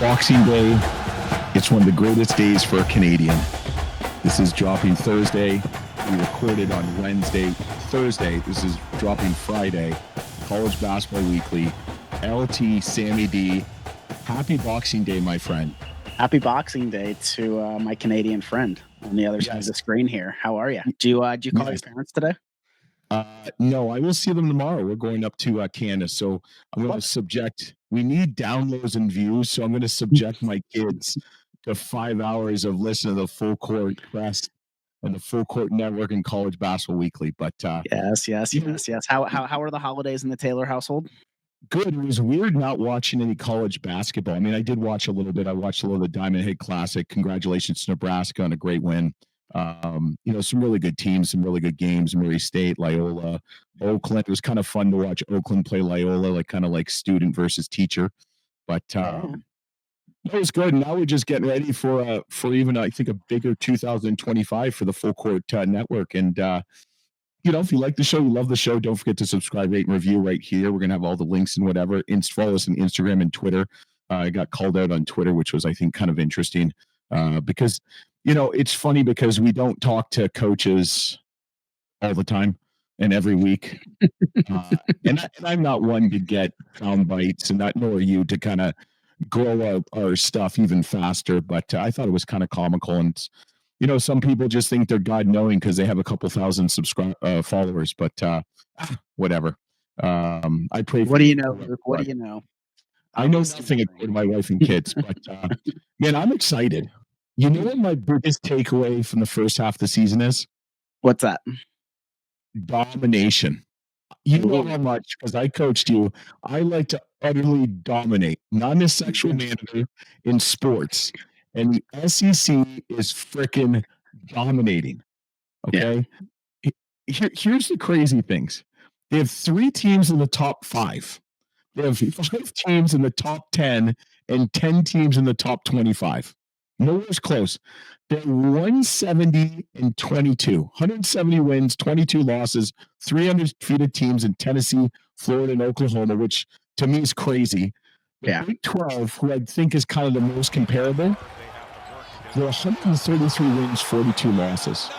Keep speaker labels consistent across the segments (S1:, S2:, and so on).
S1: Boxing Day, it's one of the greatest days for a Canadian. This is dropping Thursday. We recorded on Wednesday. Thursday, this is dropping Friday. College Basketball Weekly. LT, Sammy D. Happy Boxing Day, my friend.
S2: Happy Boxing Day to my Canadian friend on the other side of the screen here. How are you? Do you call your parents today?
S1: No, I will see them tomorrow. We're going up to Canada, so I'm going to subject. We need downloads and views, so I'm going to subject my kids to 5 hours of listening to the Full Court Press and the Full Court Network and College Basketball Weekly. But
S2: yes. How are the holidays in the Taylor household?
S1: Good. It was weird not watching any college basketball. I mean, I did watch a little bit. I watched a little of the Diamond Head Classic. Congratulations to Nebraska on a great win. Some really good teams, some really good games. Murray State, Loyola, Oakland. It was kind of fun to watch Oakland play Loyola, kind of like student versus teacher. But it was good. Now we're just getting ready for even, I think, a bigger 2025 for the Full Court Network. And if you like the show, you love the show, don't forget to subscribe, rate, and review right here. We're going to have all the links and whatever. Follow us on Instagram and Twitter. I got called out on Twitter, which was, I think, kind of interesting because, it's funny because we don't talk to coaches all the time and every week. And I'm not one to get sound bites, and nor are you, to kind of grow our stuff even faster. But I thought it was kind of comical. And some people just think they're God knowing because they have a couple thousand followers, but whatever. I pray.
S2: What do you know, Luke? What do you know?
S1: I know nothing according to my wife and kids, but man, I'm excited. You know what my biggest takeaway from the first half of the season is?
S2: What's that?
S1: Domination. You know how much, because I coached you, I like to utterly dominate, not in a sexual manner, in sports. And the SEC is freaking dominating. Okay? Yeah. Here's the crazy things. They have 3 teams in the top 5. They have 5 teams in the top 10 and 10 teams in the top 25. Nowhere's close. They're 170 and 22. 170 wins, 22 losses, 3 undefeated teams in Tennessee, Florida, and Oklahoma, which to me is crazy. The Big 12, who I think is kind of the most comparable, they're 133 wins, 42 losses.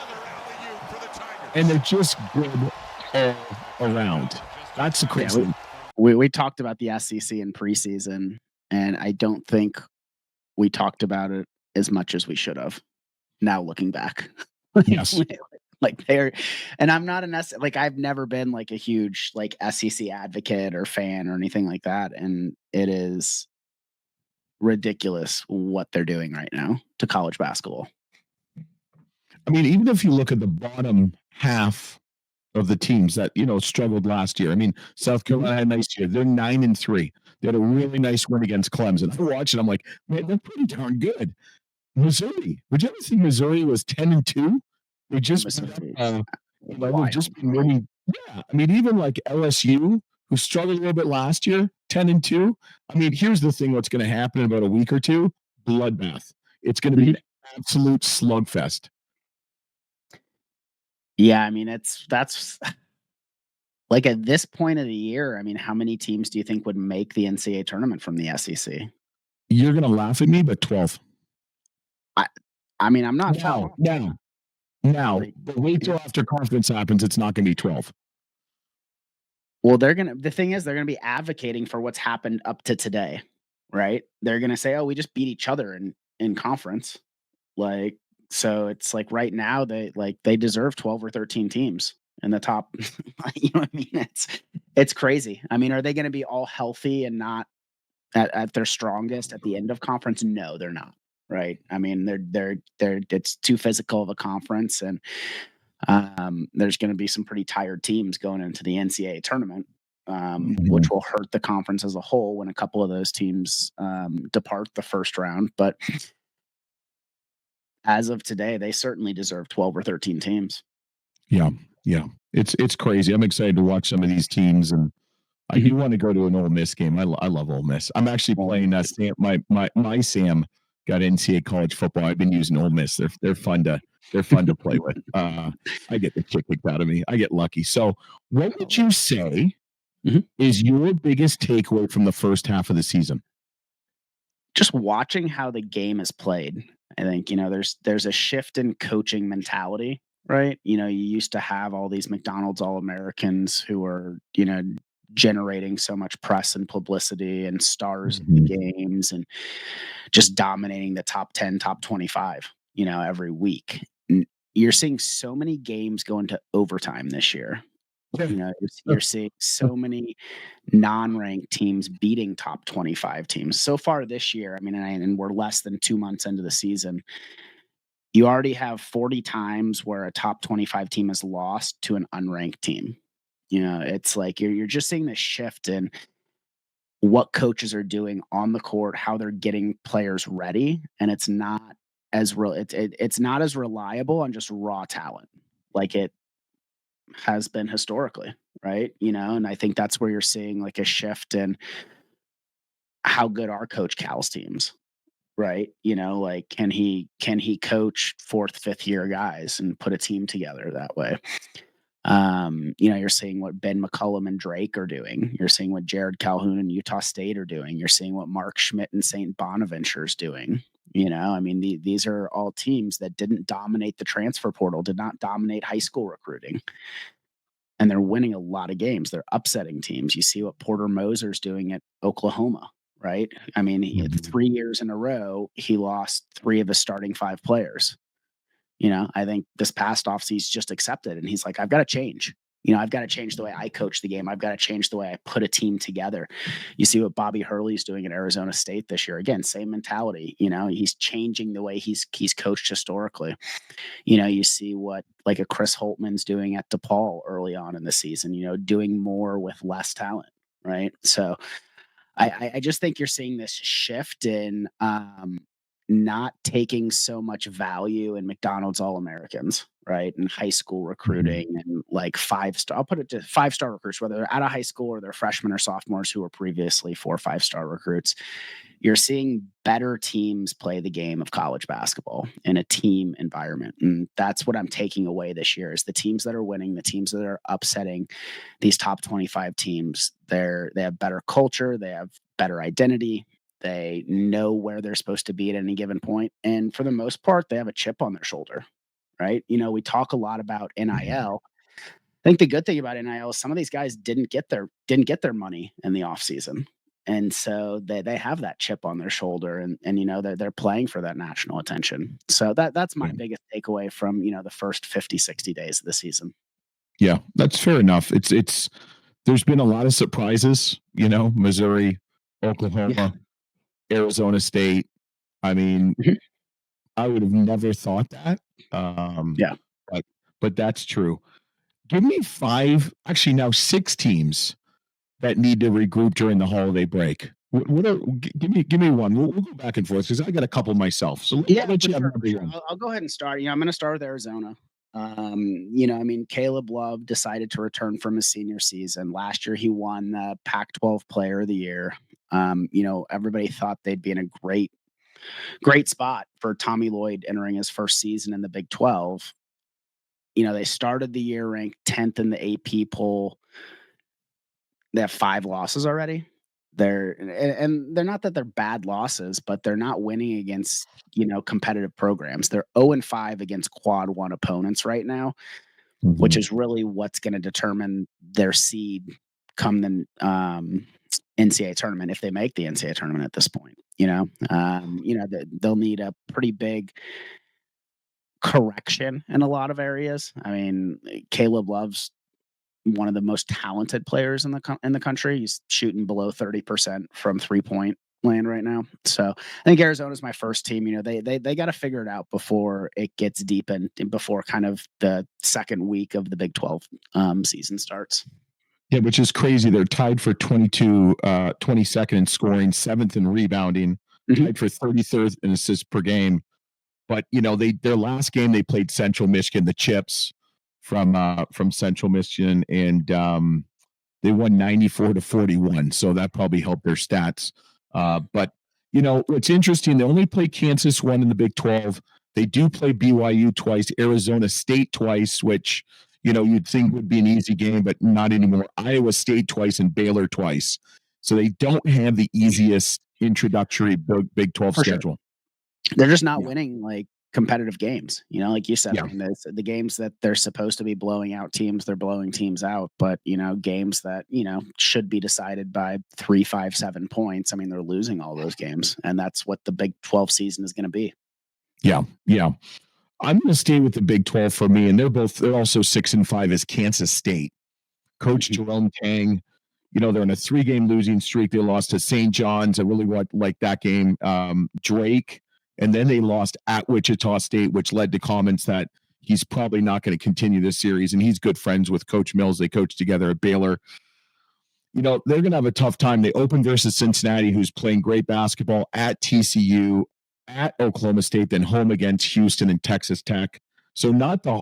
S1: And they're just good all around. That's the crazy thing.
S2: We talked about the SEC in preseason, and I don't think we talked about it as much as we should have. Now looking back,
S1: yes,
S2: and I'm not I've never been like a huge like SEC advocate or fan or anything like that, and it is ridiculous what they're doing right now to college basketball.
S1: I mean, even if you look at the bottom half of the teams that struggled last year. I mean, South Carolina had a nice year. They're 9-3. They had a really nice win against Clemson. I watched it. I'm like, man, they're pretty darn good. Missouri. Would you ever think Missouri was 10-2? They just they've just been winning. Yeah, I mean, even like LSU, who struggled a little bit last year, 10-2. I mean, here's the thing: what's going to happen in about a week or two? Bloodbath. It's going to be an absolute slugfest.
S2: Yeah, I mean, that's like at this point of the year. I mean, how many teams do you think would make the NCAA tournament from the SEC?
S1: You're going to laugh at me, but 12.
S2: I mean, I'm not
S1: now, but wait till after conference happens. It's not going to be 12.
S2: Well, the thing is, they're going to be advocating for what's happened up to today, right? They're going to say, oh, we just beat each other in conference. So it's like right now they deserve 12 or 13 teams in the top. You know what I mean? It's crazy. I mean, are they going to be all healthy and not at their strongest at the end of conference? No, they're not. Right. I mean, they're it's too physical of a conference, and there's going to be some pretty tired teams going into the NCAA tournament, which will hurt the conference as a whole when a couple of those teams depart the first round. But as of today, they certainly deserve 12 or 13 teams.
S1: Yeah. It's crazy. I'm excited to watch some of these teams, and I do want to go to an Ole Miss game. I love Ole Miss. I'm actually playing Sam. My Sam got NCAA college football. I've been using Ole Miss. They're fun to play with. I get the shit kicked out of me. I get lucky. So, what would you say is your biggest takeaway from the first half of the season?
S2: just watching how the game is played. I think, there's a shift in coaching mentality, right? You used to have all these McDonald's All-Americans who are, generating so much press and publicity and stars at the
S1: Mhm.
S2: games and just dominating the top 10, top 25, every week. You're seeing so many games go into overtime this year.
S1: Yeah.
S2: You're seeing so many non-ranked teams beating top 25 teams. So far this year, I mean, and we're less than 2 months into the season, you already have 40 times where a top 25 team has lost to an unranked team. It's like you're just seeing this shift in what coaches are doing on the court, how they're getting players ready, and it's not it's not as reliable on just raw talent like it has been historically, right? And I think that's where you're seeing like a shift in how good are Coach Cal's teams, right? Like can he coach fourth, fifth year guys and put a team together that way? You're seeing what Ben McCullum and Drake are doing. You're seeing what Jared Calhoun and Utah State are doing. You're seeing what Mark Schmidt and St. Bonaventure is doing. I mean, these are all teams that didn't dominate the transfer portal, did not dominate high school recruiting, and they're winning a lot of games. They're upsetting teams. You see what Porter Moser's doing at Oklahoma, right? I mean,
S1: Mhm.
S2: 3 years in a row, he lost 3 of his starting 5 players. I think this past offseason he's just accepted and he's like, I've got to change. I've got to change the way I coach the game. I've got to change the way I put a team together. You see what Bobby Hurley's doing at Arizona State this year. Again, same mentality. He's changing the way he's coached historically. You see what like a Chris Holtman's doing at DePaul early on in the season, doing more with less talent. Right. So I just think you're seeing this shift in not taking so much value in McDonald's All-Americans, right? And high school
S1: Mhm.
S2: recruiting and like 5-star, I'll put it to 5-star recruits, whether they're out of high school or they're freshmen or sophomores who were previously 4 or 5-star recruits. You're seeing better teams play the game of college basketball in a team environment. And that's what I'm taking away this year is the teams that are winning, the teams that are upsetting these top 25 teams. They have better culture, they have better identity, they know where they're supposed to be at any given point, and for the most part, they have a chip on their shoulder, right? We talk a lot about
S1: Yeah.
S2: NIL. I think the good thing about NIL is some of these guys didn't get their money in the offseason. And so they have that chip on their shoulder and they're playing for that national attention. So that's my
S1: Yeah.
S2: biggest takeaway from, the first 50, 60 days of the season.
S1: Yeah, that's fair enough. It's there's been a lot of surprises, Missouri,
S2: Yeah.
S1: Oklahoma, Arizona State. I mean,
S2: Mhm.
S1: I would have never thought that. Um,
S2: Yeah.
S1: but but that's true. Give me 5, actually now 6 teams that need to regroup during the holiday break. What are give me one. We'll go back and forth because I got a couple myself. So I'll
S2: Yeah,
S1: let
S2: for
S1: you have
S2: sure, for
S1: number
S2: sure.
S1: 1.
S2: I'll go ahead and start. I'm going to start with Arizona. I mean, Caleb Love decided to return from his senior season. Last year, he won the Pac-12 Player of the Year. Everybody thought they'd be in a great spot for Tommy Lloyd entering his first season in the Big 12. They started the year ranked 10th in the AP poll. They have 5 losses already. And they're not that they're bad losses, but they're not winning against, competitive programs. They're 0-5 against quad 1 opponents right now, which
S1: Mhm.
S2: is really what's gonna determine their seed come the, NCAA tournament if they make the NCAA tournament at this point, they'll need a pretty big correction in a lot of areas. I mean, Caleb Love's one of the most talented players in the country. He's shooting below 30% from 3-point land right now. So I think Arizona's my first team. They got to figure it out before it gets deep and before kind of the second week of the Big 12 season starts.
S1: Yeah, which is crazy. They're tied for 22, 22nd in scoring, 7th in rebounding,
S2: Mhm.
S1: tied for 33rd in assists per game. But their last game they played Central Michigan, the Chips from Central Michigan, and they won 94-41. So that probably helped their stats. But what's interesting, they only play Kansas one in the Big 12. They do play BYU twice, Arizona State twice, which you'd think would be an easy game, but not anymore. Iowa State twice and Baylor twice. So they don't have the easiest introductory Big 12
S2: For sure.
S1: schedule.
S2: They're just not
S1: Yeah.
S2: winning like competitive games, like you said.
S1: Yeah.
S2: I mean, the games that they're supposed to be blowing out teams, they're blowing teams out. But games that should be decided by 3, 5, 7 points. I mean, they're losing all those games, and that's what the Big 12 season is going to be.
S1: Yeah. Yeah. I'm going to stay with the Big 12 for me, and they're also 6-5 as Kansas State. Coach Jerome Tang, they're in a 3-game losing streak. They lost to St. John's. I really like that game. Drake, and then they lost at Wichita State, which led to comments that he's probably not going to continue this series. And he's good friends with Coach Mills. They coached together at Baylor. They're going to have a tough time. They open versus Cincinnati, who's playing great basketball, at TCU, at Oklahoma State, then home against Houston and Texas Tech. So not the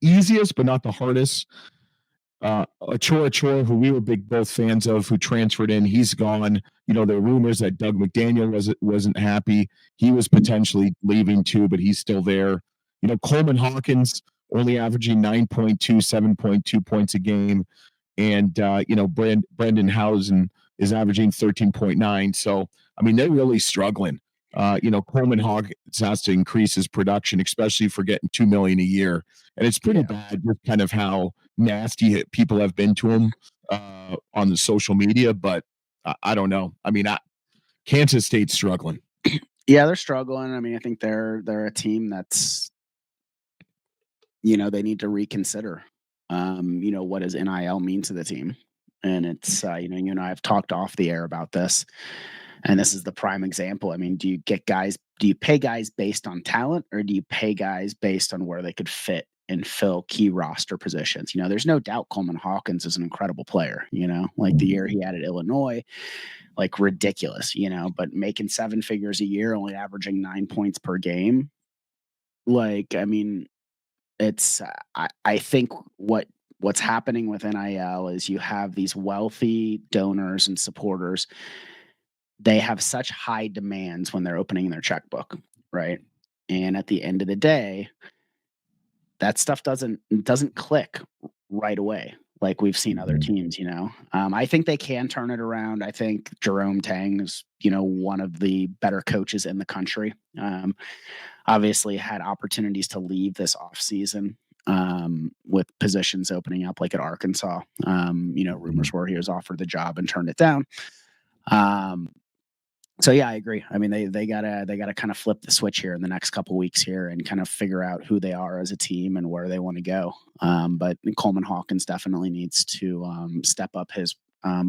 S1: easiest, but not the hardest. Achor, who we were both fans of, who transferred in, he's gone. There are rumors that Doug McDaniel wasn't happy. He was potentially leaving too, but he's still there. Coleman Hawkins only averaging 9.2, 7.2 points a game. And, Brendan Housen is averaging 13.9. So, I mean, they're really struggling. Coleman Hawkins has to increase his production, especially for getting $2 million a year. And it's pretty bad, just kind of how nasty people have been to him on the social media. But I don't know. I mean, Kansas State's struggling.
S2: Yeah, they're struggling. I mean, I think they're a team that's, they need to reconsider, what does NIL mean to the team? And it's, you and I have talked off the air about this. And this is the prime example. I mean, do you pay guys based on talent, or do you pay guys based on where they could fit and fill key roster positions? There's no doubt Coleman Hawkins is an incredible player, like the year he had at Illinois, like ridiculous, but making 7 figures a year, only averaging 9 points per game. Like, I mean, it's, I think what's happening with NIL is you have these wealthy donors and supporters. They have such high demands when they're opening their checkbook, right? And at the end of the day, that stuff doesn't click right away like we've seen other teams. I think they can turn it around. I think Jerome Tang is one of the better coaches in the country. Obviously had opportunities to leave this offseason with positions opening up, like at Arkansas. Rumors were he was offered the job and turned it down. So yeah, I agree. I mean, they gotta kind of flip the switch here in the next couple weeks here and kind of figure out who they are as a team and where they want to go. But Coleman Hawkins definitely needs to step up his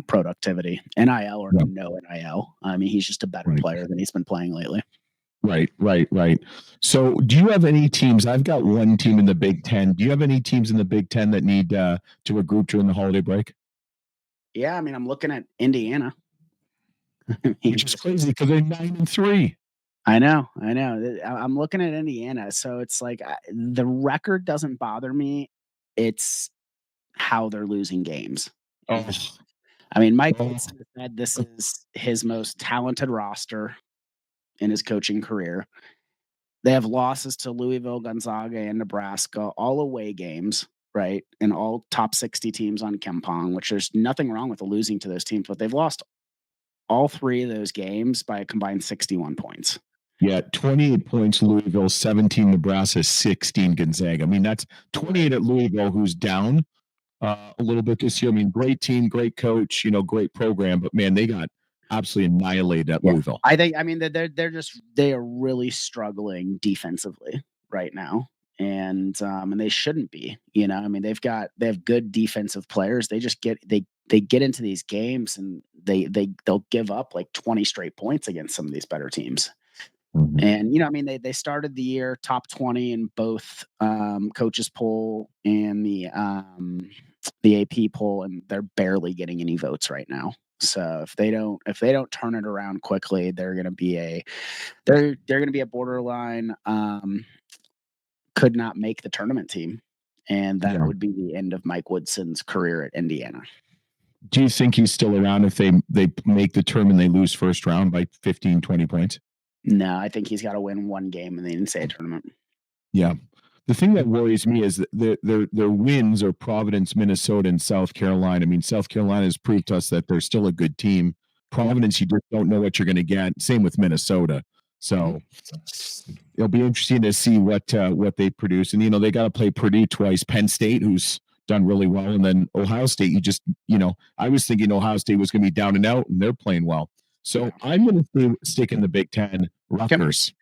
S2: productivity, NIL or no NIL. I mean, he's just a better player than he's been playing lately.
S1: Right. So do you have any teams? I've got one team in the Big Ten. Do you have any teams in the Big Ten that need to regroup during the holiday break?
S2: Yeah, I mean, I'm looking at Indiana.
S1: Which is crazy because they're 9-3.
S2: I know. I'm looking at Indiana. So it's like the record doesn't bother me. It's how they're losing games.
S1: Oh.
S2: I mean, Mike Woodson said this is his most talented roster in his coaching career. They have losses to Louisville, Gonzaga, and Nebraska, all away games, right? And all top 60 teams on KenPom, which there's nothing wrong with losing to those teams, but they've lost all 3 of those games by a combined 61 points.
S1: Yeah, 28 points Louisville, 17 Nebraska, 16 Gonzaga. I mean, that's 28 at Louisville, who's down a little bit this year. I mean, great team, great coach, great program, but man, they got absolutely annihilated at Louisville.
S2: I think, I mean, they are really struggling defensively right now. And they shouldn't be, I mean, they have good defensive players. They just get into these games and they'll give up like 20 straight points against some of these better teams. And, I mean, they started the year top 20 in both coaches poll and the AP poll, and they're barely getting any votes right now. So if they don't turn it around quickly, they're going to be a borderline could not make the tournament team, and that would be the end of Mike Woodson's career at Indiana.
S1: Do you think he's still around if they make the term and they lose first round by 15, 20 points?
S2: No, I think he's got to win one game in the NCAA tournament.
S1: Yeah. The thing that worries me is that their wins are Providence, Minnesota, and South Carolina. I mean, South Carolina has proved to us that they're still a good team. Providence, you just don't know what you're going to get. Same with Minnesota. So it'll be interesting to see what they produce. And they got to play Purdue twice, Penn State, who's done really well, and then Ohio State. I was thinking Ohio State was going to be down and out, and they're playing well. So I'm going to stick in the Big Ten. Rutgers.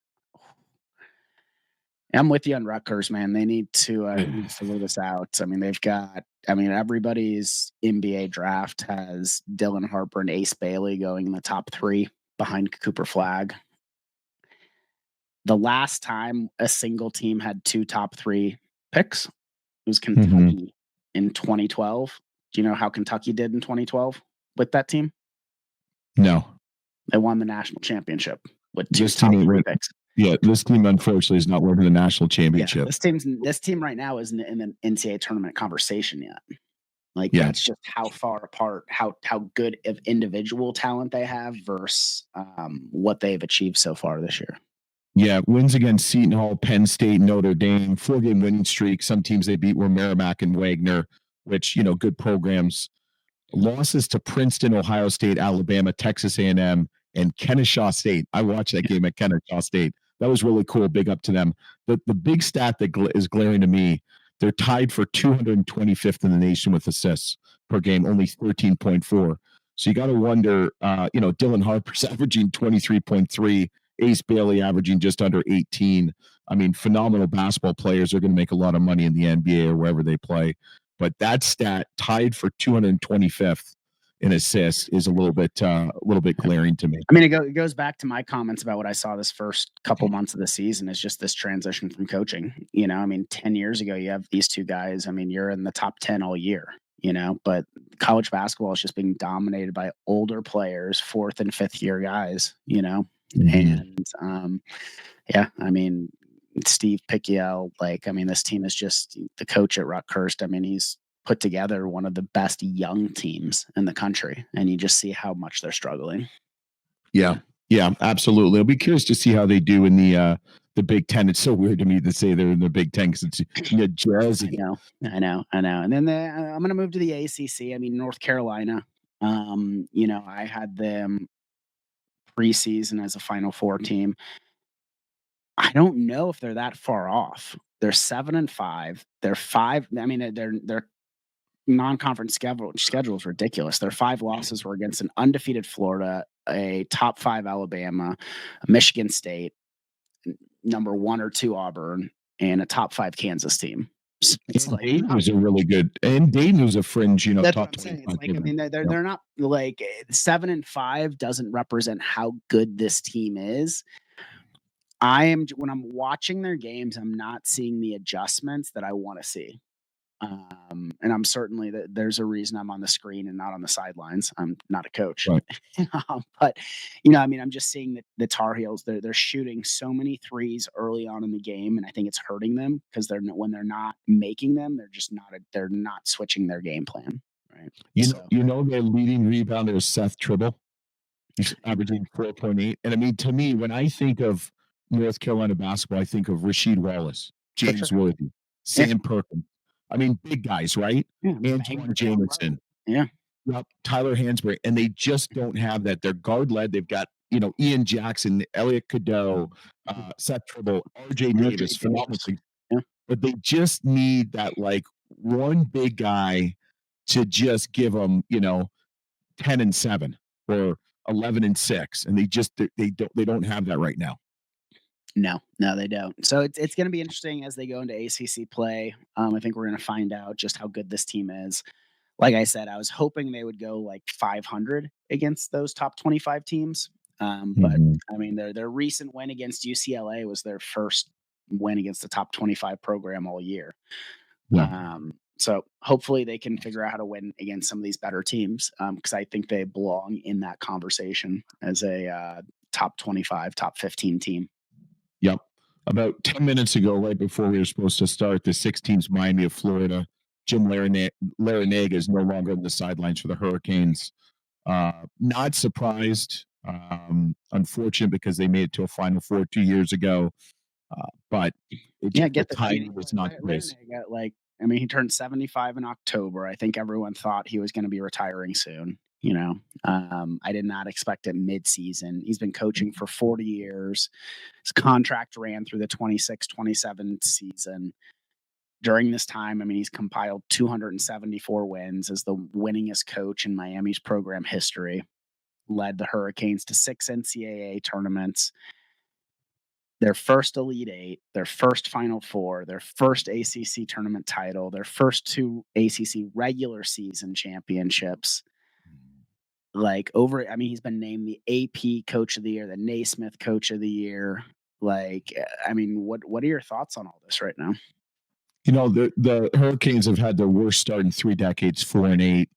S2: I'm with you on Rutgers, man. They need to figure this out. I mean, they've got. I mean, everybody's NBA draft has Dylan Harper and Ace Bailey going in the top 3 behind Cooper Flagg. The last time a single team had 2 top 3 picks, it was Kentucky in 2012. Do you know how Kentucky did in 2012 with that team?
S1: No.
S2: They won the national championship with 2 top 3 picks.
S1: Yeah, this team unfortunately is not winning the national championship.
S2: Yeah, this team right now isn't in an NCAA tournament conversation yet. That's just how far apart, how good of individual talent they have versus what they've achieved so far this year.
S1: Yeah, wins against Seton Hall, Penn State, Notre Dame, 4-game winning streak. Some teams they beat were Merrimack and Wagner, which, good programs. Losses to Princeton, Ohio State, Alabama, Texas A&M, and Kennesaw State. I watched that game at Kennesaw State. That was really cool. Big up to them. The big stat that is glaring to me, they're tied for 225th in the nation with assists per game, only 13.4. So you got to wonder, Dylan Harper's averaging 23.3, Ace Bailey averaging just under 18. I mean, phenomenal basketball players are going to make a lot of money in the NBA or wherever they play. But that stat, tied for 225th in assists, is a little bit glaring to me.
S2: I mean, it goes back to my comments about what I saw this first couple months of the season is just this transition from coaching. I mean, 10 years ago, you have these 2 guys. I mean, you're in the top 10 all year, but college basketball is just being dominated by older players, 4th and 5th year guys, and I mean, Steve Picciel, this team is just the coach at Rutgers. I mean, he's put together one of the best young teams in the country, and you just see how much they're struggling.
S1: Yeah, absolutely. I'll be curious to see how they do in the Big Ten. It's so weird to me to say they're in the Big Ten because it's Jersey.
S2: I know. And then I'm going to move to the ACC. I mean, North Carolina. I had them preseason as a Final Four team. I don't know if they're that far off. They're 7-5. They're 5. I mean, their non-conference schedule is ridiculous. Their 5 losses were against an undefeated Florida, a top 5 Alabama, Michigan State, number 1 or 2 Auburn, and a top 5 Kansas team.
S1: It's Dayton was a really good, and Dayton was a fringe,
S2: that's
S1: top
S2: 25. I mean, they're not 7-5 doesn't represent how good this team is. When I'm watching their games, I'm not seeing the adjustments that I want to see. And I'm certainly there's a reason I'm on the screen and not on the sidelines. I'm not a coach,
S1: right.
S2: But I mean, I'm just seeing that the Tar Heels they're shooting so many threes early on in the game, and I think it's hurting them because when they're not making them, they're not switching their game plan. Right?
S1: Their leading rebounder is Seth Tribble. He's averaging 4.8, and I mean, to me, when I think of North Carolina basketball, I think of Rasheed Wallace, James Worthy, Sam Perkins. I mean, big guys, right?
S2: Yeah,
S1: Antoine Jameson.
S2: Yeah.
S1: Yep, Tyler Hansberry. And they just don't have that. They're guard led. They've got, Ian Jackson, Elliot Cadeau, Seth Tribble, RJ Davis, phenomenal.
S2: Yeah.
S1: But they just need that one big guy to just give them, 10-7 or 11-6. And they don't have that right now.
S2: No, they don't. So it's going to be interesting as they go into ACC play. I think we're going to find out just how good this team is. Like I said, I was hoping they would go 500 against those top 25 teams. But I mean, their recent win against UCLA was their first win against the top 25 program all year.
S1: Yeah.
S2: So hopefully they can figure out how to win against some of these better teams because I think they belong in that conversation as a top 25, top 15 team.
S1: Yep. About 10 minutes ago, right before we were supposed to start, the 6 teams Miami of Florida, Jim Larranga is no longer on the sidelines for the Hurricanes. Not surprised. Unfortunate because they made it to a Final Four 2 years ago. But the timing was not this.
S2: He turned 75 in October. I think everyone thought he was going to be retiring soon. I did not expect it mid-season. He's been coaching for 40 years. His contract ran through the 26-27 season. During this time, I mean, he's compiled 274 wins as the winningest coach in Miami's program history, led the Hurricanes to 6 NCAA tournaments, their first Elite Eight, their first Final Four, their first ACC tournament title, their first 2 ACC regular season championships. I mean, he's been named the AP Coach of the Year, the Naismith Coach of the Year. I mean, what are your thoughts on all this right now?
S1: The Hurricanes have had their worst start in 3 decades, 4-8.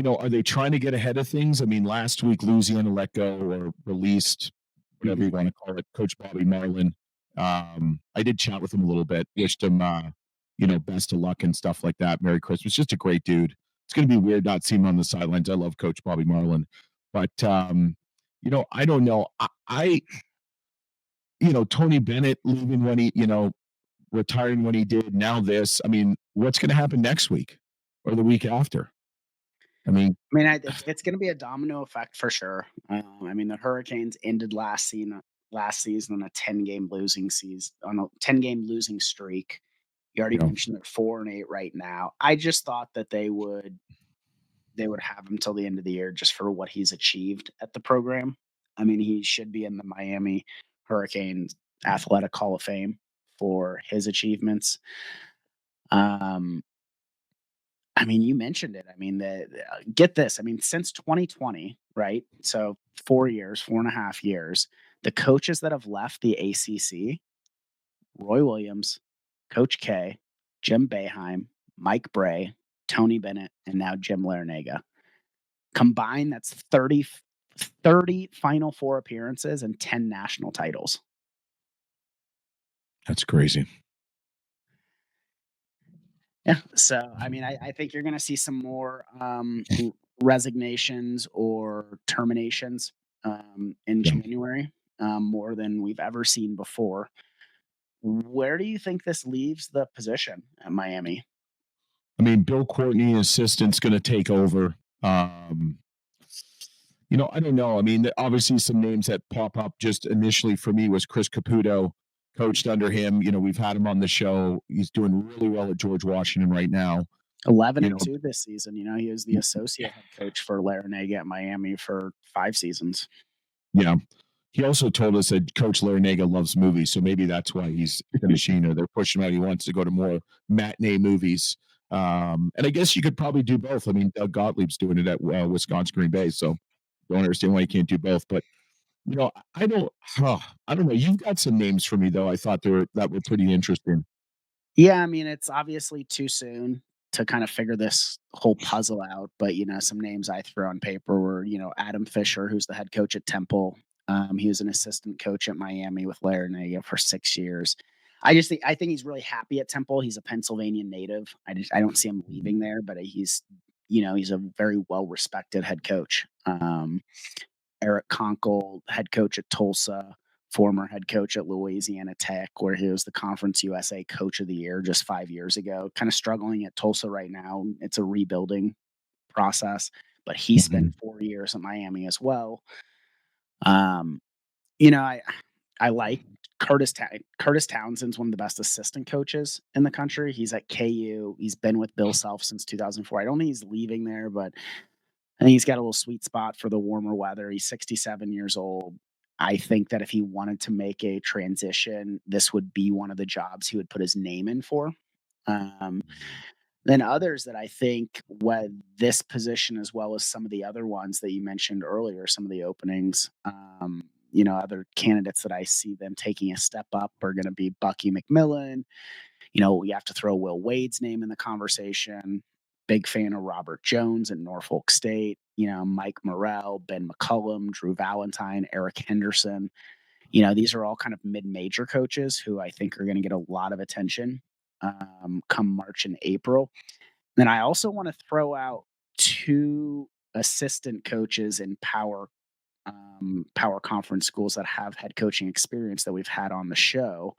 S1: Are they trying to get ahead of things? I mean, last week, Louisiana let go or released, whatever
S2: Mhm.
S1: you want to call it, Coach Bobby Marlin. I did chat with him a little bit, wished him, best of luck and stuff like that. Merry Christmas. Just a great dude. It's going to be weird not seeing him on the sidelines. I love Coach Bobby Marlin. But, I don't know. Tony Bennett leaving when retiring when he did, now this. I mean, what's going to happen next week or the week after? I mean,
S2: I mean, it's going to be a domino effect for sure. I mean, the Hurricanes ended last season on a 10-game losing streak. You already
S1: you know,
S2: mentioned they're 4-8 right now. I just thought that they would have him till the end of the year just for what he's achieved at the program. I mean, he should be in the Miami Hurricanes Athletic Hall of Fame for his achievements. Um, I mean, you mentioned it. I mean, get this. I mean, since 2020, right? So 4 years, 4.5 years, the coaches that have left the ACC: Roy Williams, Coach K, Jim Boeheim, Mike Bray, Tony Bennett, and now Jim Larranga. Combined, that's 30 Final Four appearances and 10 national titles.
S1: that's crazy.
S2: Yeah. So, I mean, I think you're going to see some more resignations or terminations in
S1: Yeah.
S2: January, more than we've ever seen before. Where do you think this leaves the position at Miami?
S1: I mean, Bill Courtney, assistant's going to take over. Um, I don't know. I mean, obviously, some names that pop up just initially for me was Chris Caputo, coached under him. We've had him on the show. He's doing really well at George Washington right now.
S2: 11
S1: You
S2: and
S1: know,
S2: 2 this season. He was the associate head coach for Larranaga at Miami for 5 seasons.
S1: yeah. He also told us that Coach Larranaga loves movies, so maybe that's why he's finishing or they're pushing him out. He wants to go to more matinee movies. And I guess you could probably do both. I mean, Doug Gottlieb's doing it at Wisconsin Green Bay, so don't understand why you can't do both. But I don't, I don't know. You've got some names for me though. I thought that were pretty interesting.
S2: Yeah, I mean, it's obviously too soon to kind of figure this whole puzzle out, but, some names I threw on paper were, Adam Fisher, who's the head coach at Temple. He was an assistant coach at Miami with Larranaga for 6 years. I think he's really happy at Temple. He's a Pennsylvania native. I don't see him leaving there, but he's a very well-respected head coach. Eric Conkle, head coach at Tulsa, former head coach at Louisiana Tech, where he was the Conference USA Coach of the Year just 5 years ago. Kind of struggling at Tulsa right now. It's a rebuilding process, but he spent
S1: Mhm.
S2: 4 years at Miami as well. Um, you know, I I like Curtis Townsend's one of the best assistant coaches in the country. He's at KU. He's been with Bill Self since 2004. I don't think he's leaving there, but I think he's got a little sweet spot for the warmer weather. He's 67 years old. I think that if he wanted to make a transition, this would be one of the jobs he would put his name in for. Um, then others that I think what this position, as well as some of the other ones that you mentioned earlier, some of the openings, other candidates that I see them taking a step up are going to be Bucky McMillan. We have to throw Will Wade's name in the conversation. Big fan of Robert Jones at Norfolk State. Mike Morrell, Ben McCullum, Drew Valentine, Eric Henderson. These are all kind of mid-major coaches who I think are going to get a lot of attention come March and April. Then I also want to throw out two assistant coaches in power conference schools that have head coaching experience that we've had on the show.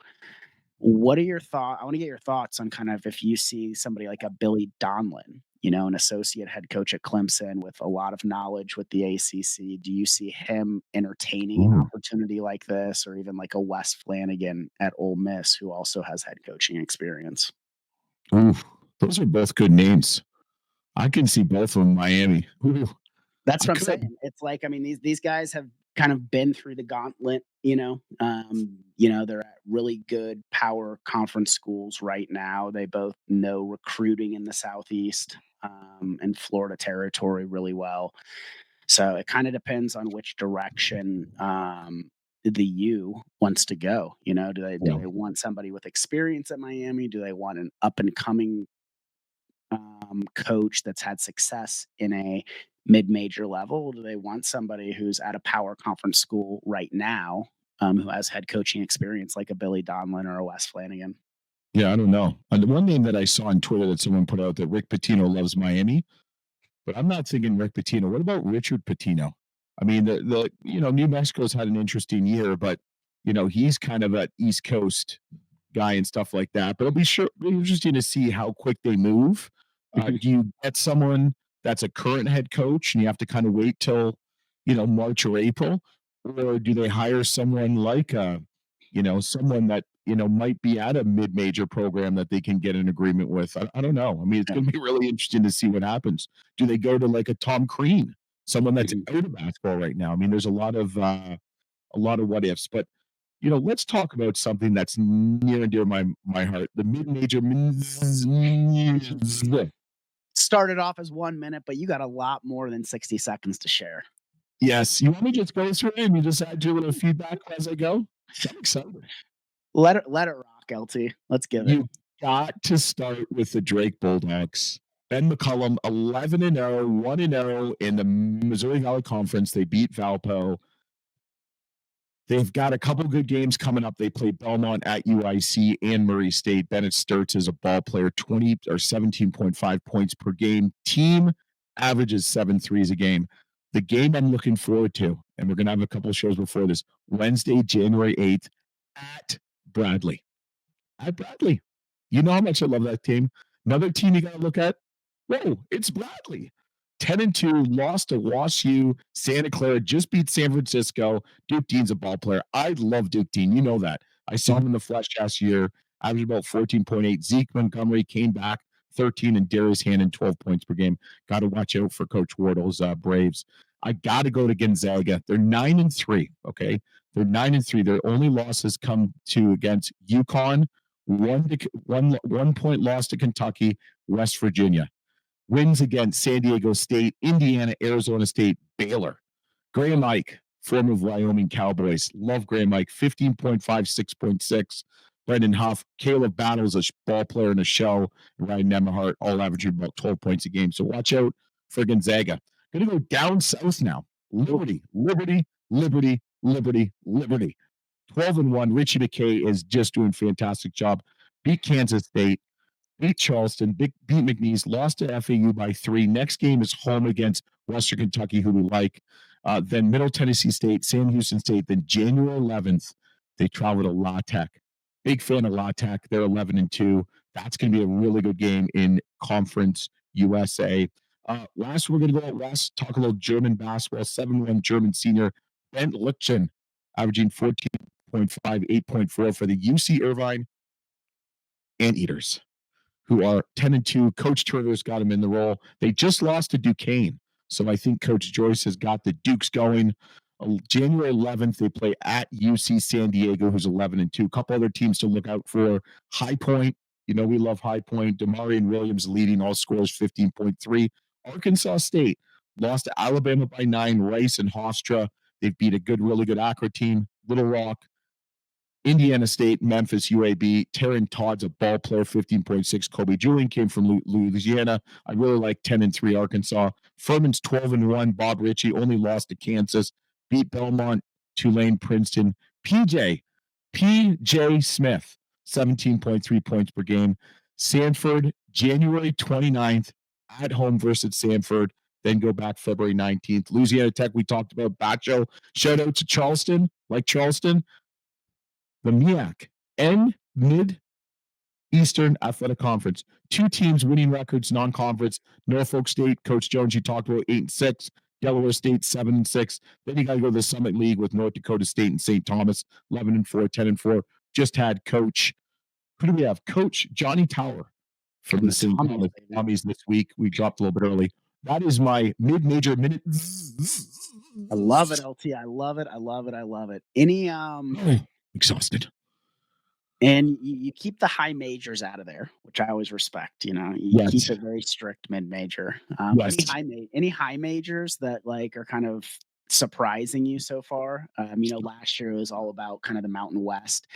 S2: What are your thoughts? I want to get your thoughts on kind of if you see somebody like a Billy Donlin an associate head coach at Clemson with a lot of knowledge with the ACC. Do you see him entertaining an
S1: Ooh,
S2: opportunity like this, or even like a Wes Flanagan at Ole Miss, who also has head coaching experience?
S1: ooh, those are both good names. I can see both of them in Miami. Ooh,
S2: That's
S1: I
S2: what I'm
S1: could.
S2: saying. It's like, I mean, these guys have kind of been through the gauntlet, they're at really good power conference schools right now. They both know recruiting in the Southeast, and Florida territory really well. So it kind of depends on which direction the U wants to go. Do
S1: Yeah,
S2: they want somebody with experience at Miami? Do they want an up and coming coach that's had success in a mid-major level? Do they want somebody who's at a power conference school right now, who has head coaching experience like a Billy Donlin or a Wes Flanagan?
S1: yeah, I don't know. And the one name that I saw on Twitter that someone put out that Rick Pitino loves Miami, but I'm not thinking Rick Pitino. What about Richard Pitino? I mean, New Mexico's had an interesting year, but he's kind of an East Coast guy and stuff like that. But it'll be interesting to see how quick they move. Do you get someone that's a current head coach and you have to kind of wait till March or April, or do they hire someone like someone that might be at a mid-major program that they can get an agreement with? I don't know. I mean, it's
S2: Yeah.
S1: going to be really interesting to see what happens. Do they go to like a Tom Crean, someone that's
S2: Mhm.
S1: out of basketball right now? I mean, there's a lot of what ifs, but let's talk about something that's near and dear my heart. The mid-major.
S2: Started off as 1 minute, but you got a lot more than 60 seconds to share.
S1: Yes, you want me to just go through it and you just add your little feedback as I go? I'm excited.
S2: Let it rock, LT. Let's give it.
S1: You got to start with the Drake Bulldogs. Ben McCullum, 11-0, 1-0 in the Missouri Valley Conference. They beat Valpo. They've got a couple good games coming up. They play Belmont at UIC and Murray State. Bennett Sturts is a ball player, 20 or 17.5 points per game. Team averages 7 threes a game. The game I'm looking forward to, and we're going to have a couple of shows before this, Wednesday, January 8th at Bradley. At Bradley. You know how much I love that team. Another team you got to look at. Whoa, it's Bradley. 10-2, lost to WashU. Santa Clara just beat San Francisco. Duke Dean's a ball player. I love Duke Dean. You know that. I saw him in the flesh last year, averaged about 14.8. Zeke Montgomery came back 13, and Darius Hannon 12 points per game. Got to watch out for Coach Wardle's Braves. I got to go to Gonzaga. They're 9-3. Okay, they're 9-3. Their only losses come to against UConn, one point loss to Kentucky, West Virginia. Wins against San Diego State, Indiana, Arizona State, Baylor. Graham Ike, former of Wyoming Cowboys. Love Graham Ike, 15.5, 6.6. Brendan Huff, Caleb Battles, a ball player in a shell. Ryan Nemahart, all averaging about 12 points a game. So watch out for Gonzaga. Going to go down south now.
S2: Oof.
S1: Liberty, Liberty, Liberty, Liberty, Liberty. 12-1. Richie McKay is just doing a fantastic job. Beat Kansas State, beat Charleston, beat McNeese, lost to FAU by 3. Next game is home against Western Kentucky, who we like. Then Middle Tennessee State, Sam Houston State. Then January 11th, they travel to La Tech. Big fan of La Tech. They're 11-2. That's going to be a really good game in Conference USA. Last, we're going to go out west, talk a little German basketball. 7-1 German senior Bent Lichten, averaging 14.5, 8.4 for the UC Irvine Anteaters, who are 10-2. Coach Turner's got them in the role. They just lost to Duquesne. So I think Coach Joyce has got the Dukes going. January 11th, they play at UC San Diego, who's 11-2. A couple other teams to look out for. High Point. We love High Point. Demarion Williams leading all scores, 15.3. Arkansas State lost to Alabama by 9. Rice and Hofstra. They've beat a really good Accra team. Little Rock, Indiana State, Memphis, UAB. Taryn Todd's a ball player, 15.6. Kobe Julian came from Louisiana. I really like 10-3 Arkansas. Furman's 12-1. Bob Ritchie only lost to Kansas. Beat Belmont, Tulane, Princeton. PJ Smith, 17.3 points per game. Sanford, January 29th, at home versus Sanford. Then go back February 19th. Louisiana Tech, we talked about. Bacho. Shout out to Charleston. Like Charleston. The MEAC and Mid Eastern Athletic Conference, two teams winning records, non-conference. Norfolk State, Coach Jones, you talked about 8-6. Delaware State 7-6. Then you got to go to the Summit League with North Dakota State and St. Thomas 11-4, 10-4. Just had Coach. Who do we have? Coach Johnny Tower from
S2: And
S1: the
S2: the
S1: St.
S2: Tommies,
S1: Thomas
S2: baby.
S1: Tommies this week. We dropped a little bit early. That is my mid-major minute.
S2: I love it, LT. I love it. I love it. I love it. Any
S1: Oh, exhausted.
S2: and you keep the high majors out of there, which I always respect. You know, you keep
S1: Yes.
S2: it very strict mid major.
S1: Yes.
S2: Any high majors that like are kind of surprising you so far? You know, last year it was all about kind of the Mountain West.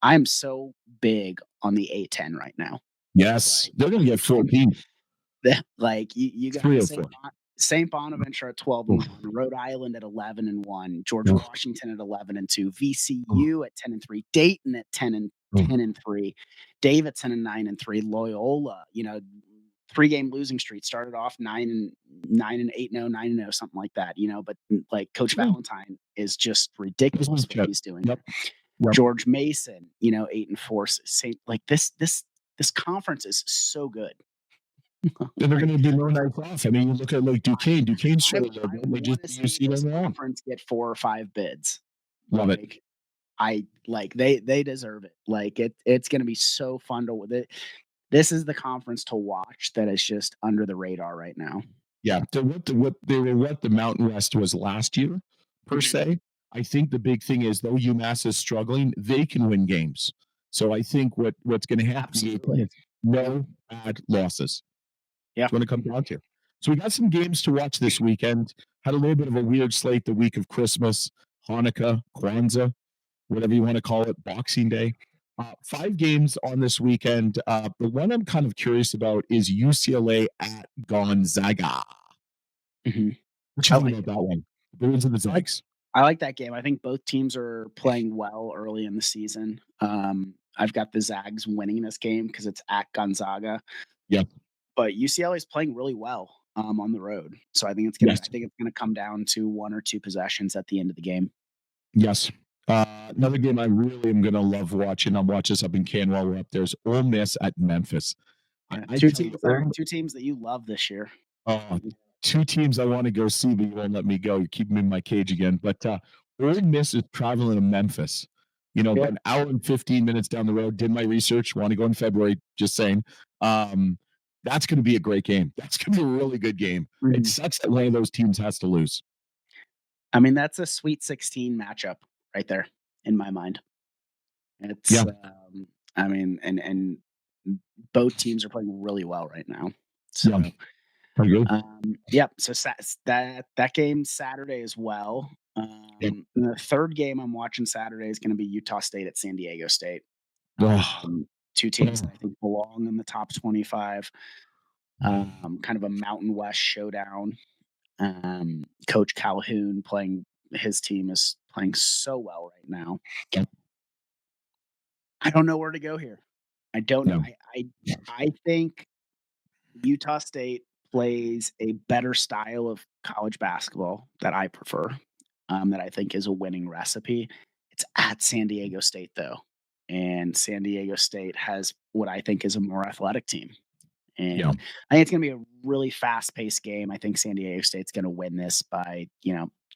S2: I'm so big on the A10 right now.
S1: Yes.
S2: Like,
S1: They're going to get 14.
S2: like you got
S1: 304.
S2: St. Bonaventure at 12
S1: Oof.
S2: and 1, Rhode Island at 11 and 1, George
S1: Oof.
S2: Washington at 11 and 2,
S1: Oof.
S2: VCU at 10 and 3, Dayton at 10 and
S1: Oof.
S2: 10 and 3, Davidson at 9 and 3, Loyola, you know, 3-game losing streak, started off 9 and 8, no 9 and 0, something like that, you know, but like Coach Valentine is just ridiculous what he's doing
S1: Yep.
S2: there.
S1: Yep.
S2: George Mason, you know, 8 and 4, Saint, like this conference is so good.
S1: And they're
S2: Like,
S1: going to be no nights off. I mean, you look at like Duquesne. Duquesne's
S2: I
S1: short little bit. They just
S2: wanna
S1: you
S2: see
S1: see
S2: this
S1: them around.
S2: conference get 4 or 5 bids.
S1: Love it.
S2: Like, I like, they deserve it. Like, it's gonna be so fun to with it. This is the conference to watch that is just under the radar right now.
S1: Yeah. So what the Mountain West was last year, per
S2: Mhm.
S1: se. I think the big thing is though UMass is struggling, they can win games. So I think what's going to happen
S2: Absolutely.
S1: is no bad losses.
S2: Yeah.
S1: That's what it comes down to. So we got some games to watch this weekend. Had a little bit of a weird slate the week of Christmas, Hanukkah, Kwanzaa, whatever you want to call it, Boxing Day. 5 games on this weekend. The one I'm kind of curious about is UCLA at Gonzaga.
S2: Mhm.
S1: What
S2: I
S1: you think
S2: like
S1: about
S2: it.
S1: that one? The Bruins and the
S2: I like
S1: Zags.
S2: I like that game. I think both teams are playing well early in the season. I've got the Zags winning this game because it's at Gonzaga.
S1: Yeah.
S2: But UCLA is playing really well, on the road. So
S1: Yes.
S2: I think it's gonna come down to 1 or 2 possessions at the end of the game.
S1: Yes. Another game I really am going to love watching. I'll watch this up in Canton while we're up there is Ole Miss at Memphis.
S2: Yeah,
S1: I tell you,
S2: 2 teams that you love this year.
S1: Oh, 2 teams I wanna go see, but you won't let me go. You keep me in my cage again. But, Ole Miss is traveling to Memphis,
S2: Yeah.
S1: about an hour and 15 minutes down the road. Did my research, wanna go in February, just saying. Um, that's gonna be a great game. That's gonna be a really good game. It
S2: Mhm.
S1: sucks that one of those teams has to lose.
S2: I mean, that's a Sweet 16 matchup right there in my mind.
S1: Yeah,
S2: It's, I mean, and both teams are playing really well right now.
S1: yeah,
S2: So,
S1: I agree.
S2: yep, so that game's Saturday as well.
S1: Yep.
S2: The 3rd game I'm watching Saturday is gonna be Utah State at San Diego State.
S1: Oh,
S2: 2 teams that
S1: oh,
S2: I think belong in the top 25, kind of a Mountain West showdown. Coach Calhoun playing his team is playing so well right now.
S1: yep,
S2: I don't know where to go here. I don't know.
S1: yeah,
S2: I think Utah State plays a better style of college basketball that I prefer, that I think is a winning recipe. It's at San Diego State though, and San Diego State has what I think is a more athletic team.
S1: yeah,
S2: And I think it's gonna be a really fast-paced game. I think San Diego State's gonna win this by,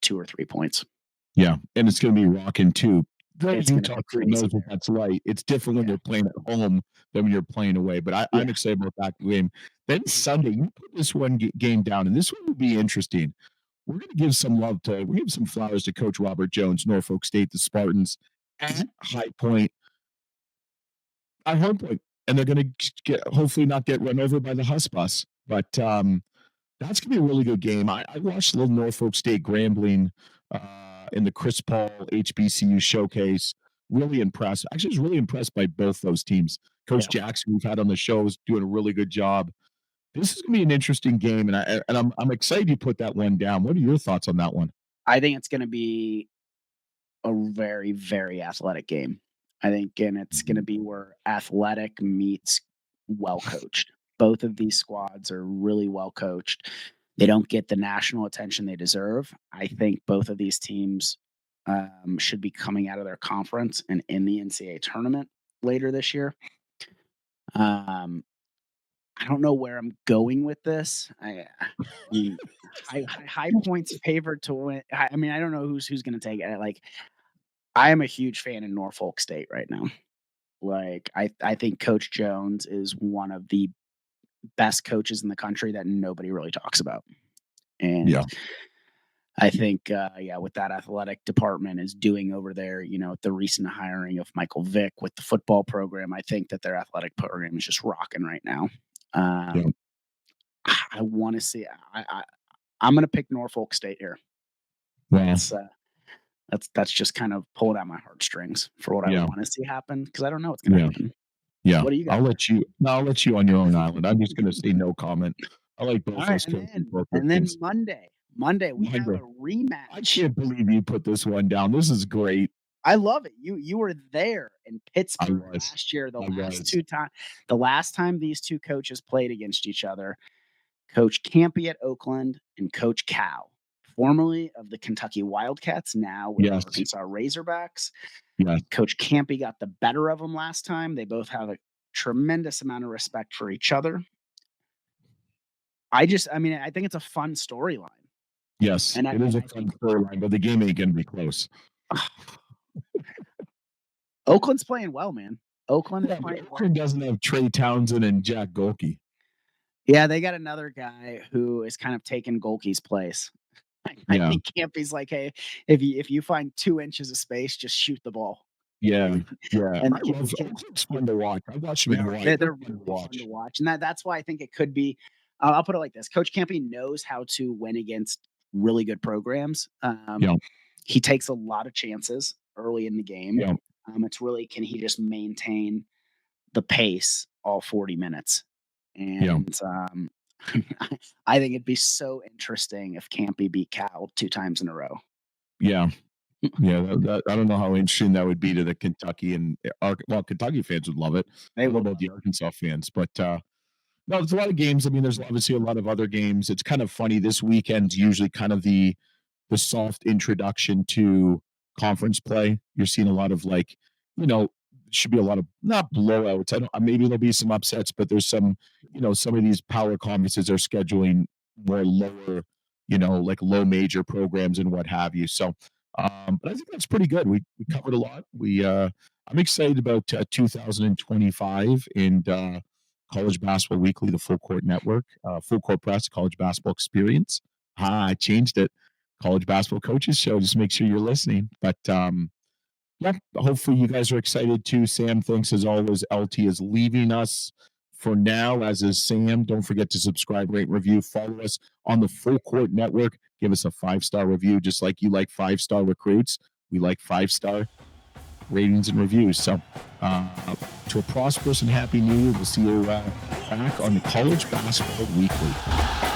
S2: 2 or 3 points.
S1: yeah, and it's gonna be rocking too. The
S2: It's gonna
S1: Utah
S2: be
S1: crew
S2: crazy
S1: knows what
S2: there.
S1: that's like. It's different when
S2: Yeah.
S1: they're playing at home than when you're playing away, but I'm
S2: Yeah.
S1: excited about that game. Then
S2: Mhm.
S1: Sunday, you put this one game down, and this one will be interesting. We're gonna give some flowers to Coach Robert Jones, Norfolk State, the Spartans
S2: Mhm.
S1: at High Point, at High Point, and they're gonna get hopefully not get run over by the Huss bus. But that's gonna be a really good game. I watched a little Norfolk State Grambling in the Chris Paul HBCU showcase. Really impressed. Actually, I was really impressed by both those teams. Coach
S2: Yeah.
S1: Jackson, we've had on the show, is doing a really good job. This is gonna be an interesting game, and I'm excited you put that one down. What are your thoughts on that one?
S2: I think it's gonna be a very, very athletic game. I think and it's gonna
S1: Mhm.
S2: be where athletic meets well coached. Both of these squads are really well coached. They don't get the national attention they deserve. I think both of these teams, should be coming out of their conference and in the NCAA tournament later this year. Um, I don't know where I'm going with this. Mean, High Point's favored to win. I mean, I don't know who's gonna take it. Like, I am a huge fan in Norfolk State right now. Like, I think Coach Jones is one of the best coaches in the country that nobody really talks about.
S1: Yeah.
S2: And I think, yeah, with that athletic department is doing over there, with the recent hiring of Michael Vick with the football program, I think that their athletic program is just rocking right now.
S1: Yeah.
S2: Um, I want to see. I'm going to pick Norfolk State here.
S1: Wow.
S2: That's just kind of pulling out my heartstrings for what I
S1: Yeah.
S2: want to see happen because I don't know what's going to
S1: Yeah.
S2: happen.
S1: Yeah.
S2: What do you got?
S1: I'll let you on your own island. I'm just gonna say no comment. I like
S2: All
S1: both
S2: right,
S1: those coaches, both their
S2: and then
S1: teams.
S2: Monday we have a
S1: Monday. I
S2: rematch.
S1: can't believe you put this one down. This is great.
S2: I love it. You were there in
S1: I
S2: Pittsburgh
S1: was.
S2: last year.
S1: I was.
S2: The last time these two coaches played against each other, Coach Campy at Oakland and Coach Cal, formerly of the Kentucky Wildcats, now with the
S1: Yes.
S2: Arkansas Razorbacks.
S1: Yes.
S2: Coach Campy got the better of them last time. They both have a tremendous amount of respect for each other. I mean, I think it's a fun storyline.
S1: Yes.
S2: And I
S1: It is
S2: and
S1: a
S2: I
S1: fun
S2: think
S1: storyline, but the game ain't gonna be close.
S2: Oakland's playing well, man. Oakland is
S1: Yeah, but
S2: playing well.
S1: Oakland doesn't have Trey Townsend and Jack Golke.
S2: Yeah, they got another guy who is kind of taking Golke's place. I
S1: Yeah.
S2: think Campy's like, "Hey, if you find 2 inches of space, just shoot the ball."
S1: Yeah.
S2: And
S1: Yeah.
S2: and
S1: I
S2: the kid
S1: love
S2: the kid
S1: Oakland's
S2: kid
S1: fun to watch. I watch them in
S2: they're
S1: Hawaii.
S2: they're
S1: They're
S2: they're
S1: fun to
S2: really fun to
S1: watch.
S2: watch, and that's why I think it could be I'll put it like this, Coach Campy knows how to win against really good programs.
S1: Yeah.
S2: He takes a lot of chances early in the game.
S1: Yeah.
S2: It's really can he just maintain the pace all 40 minutes?
S1: Yeah.
S2: And, I think it'd be so interesting if Campy beat Cal 2 times in a row.
S1: Yeah. Yeah. I don't know how interesting that would be to the Kentucky and well, Kentucky fans would love it. I
S2: They
S1: don't know
S2: would
S1: about
S2: love
S1: the Arkansas fans, but no, there's a lot of games. I mean, there's obviously a lot of other games. It's kind of funny. This weekend's usually kind of the soft introduction to conference play. You're seeing a lot of like, should be a lot of not blowouts. I don't. Maybe there'll be some upsets, but there's some. Some of these power conferences are scheduling more lower, like low major programs and what have you. So, but I think that's pretty good. We covered a lot. I'm excited about 2025 and College Basketball Weekly, the Full Court Network, Full Court Press, College Basketball Experience. I changed it. College Basketball Coaches Show. Just make sure you're listening. But yeah, hopefully you guys are excited too. Sam, thanks as always. LT is leaving us for now, as is Sam. Don't forget to subscribe, rate, review, follow us on the Full Court Network. Give us a 5-star review, just like you like 5-star recruits. We like 5-star ratings and reviews. So, to a prosperous and happy new year. We'll see you back on the College Basketball Weekly.